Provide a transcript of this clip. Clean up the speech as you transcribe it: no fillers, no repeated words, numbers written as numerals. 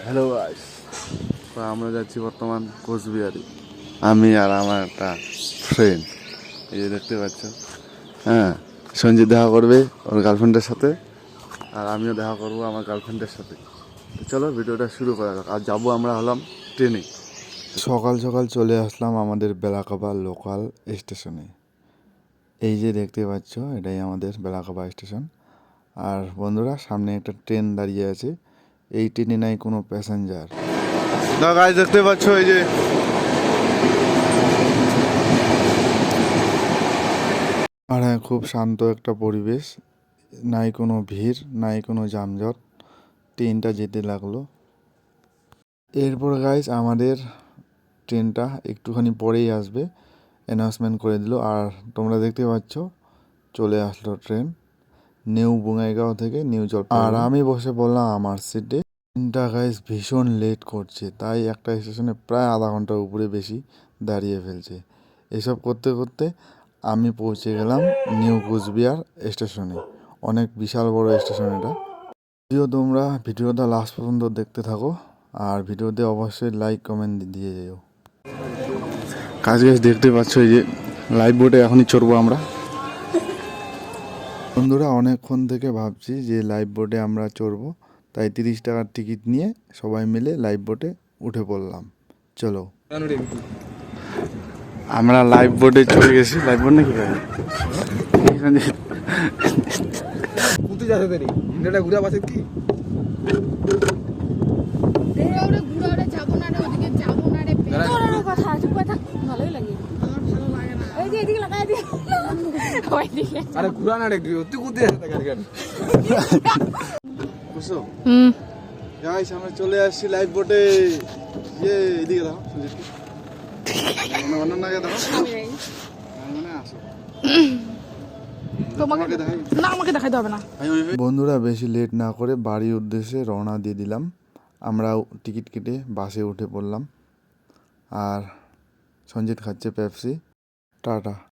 Hello guys, তো আমরা যাচ্ছি বর্তমান কোচবিহারে। আমি আর আমার একটা ফ্রেন্ড, এই যে দেখতে পাচ্ছ। হ্যাঁ, সঞ্জিত দেখা করবে ওর গার্লফ্রেন্ডের সাথে, আর আমিও দেখা করবো আমার গার্লফ্রেন্ডের সাথে। তো চলো ভিডিওটা শুরু করা যাক। আর যাবো আমরা হলাম ট্রেনে। সকাল সকাল চলে আসলাম আমাদের বেলাকাবা লোকাল স্টেশনে। এই যে দেখতে পাচ্ছ, এটাই আমাদের বেলাকাবা স্টেশন। আর বন্ধুরা, সামনে একটা ট্রেন দাঁড়িয়ে আছে। এই ট্রেনে নাই কোনো প্যাসেঞ্জার। না গাইস, দেখতে পাচ্ছ এই যে আর হ্যাঁ, খুব শান্ত একটা পরিবেশ, নাই কোনো ভিড়, নাই কোনো যানজট। ট্রেনটা যেতে লাগলো। এরপর গাইস আমাদের ট্রেনটা একটুখানি পরেই আসবে, অ্যানাউন্সমেন্ট করে দিল। আর তোমরা দেখতে পাচ্ছ চলে আসলো ট্রেন নিউ বঙ্গাইগাঁও থেকে নিউ জলপাইগুড়ি। আর আমি বসে বললাম আমার সিটে। ট্রেনটা গাইস ভীষণ লেট করছে, তাই একটা স্টেশনে প্রায় আধা ঘন্টার উপরে বেশি দাঁড়িয়ে ফেলছে। এসব করতে করতে আমি পৌঁছে গেলাম নিউ কোচবিহার স্টেশনে। অনেক বিশাল বড় স্টেশন এটা। যদিও তোমরা ভিডিওটা লাস্ট পর্যন্ত দেখতে থাকো, আর ভিডিওতে অবশ্যই লাইক কমেন্ট দিয়ে যেও। কাজ দেখতে পাচ্ছ, এই যে লাইভ বোটে এখনই চড়বো আমরা। বন্ধুরা, অনেকক্ষণ থেকে ভাবছি যে লাইভ বোটে আমরা চড়বো, তাই 30 টাকার টিকিট নিয়ে সবাই মিলে লাইভ বোটে উঠে পড়লাম। চলো, আমরা লাইভ বোটে চলে গেছি। লাইভ বোট নাকি ভাই? কুতি যাচ্ছে দেরি এটা ঘুরা পাশে কি আরে ঘুরা না রে তুই কুতি যাচ্ছে গাড়ি বুঝছো? গাইস, আমরা চলে আসছি লাইভ বোটে। ইয়ে, এদিকে দাও অন্যকে দাও। আসো, আমাকে দেখাইতে হবে না। বন্ধুরা, বেশি লেট না করে বাড়ির উদ্দেশ্যে রওনা দিয়ে দিলাম। আমরাও টিকিট কেটে বাসে উঠে পড়লাম। আর সঞ্জিত খাচ্ছে পেপসি। টাটা।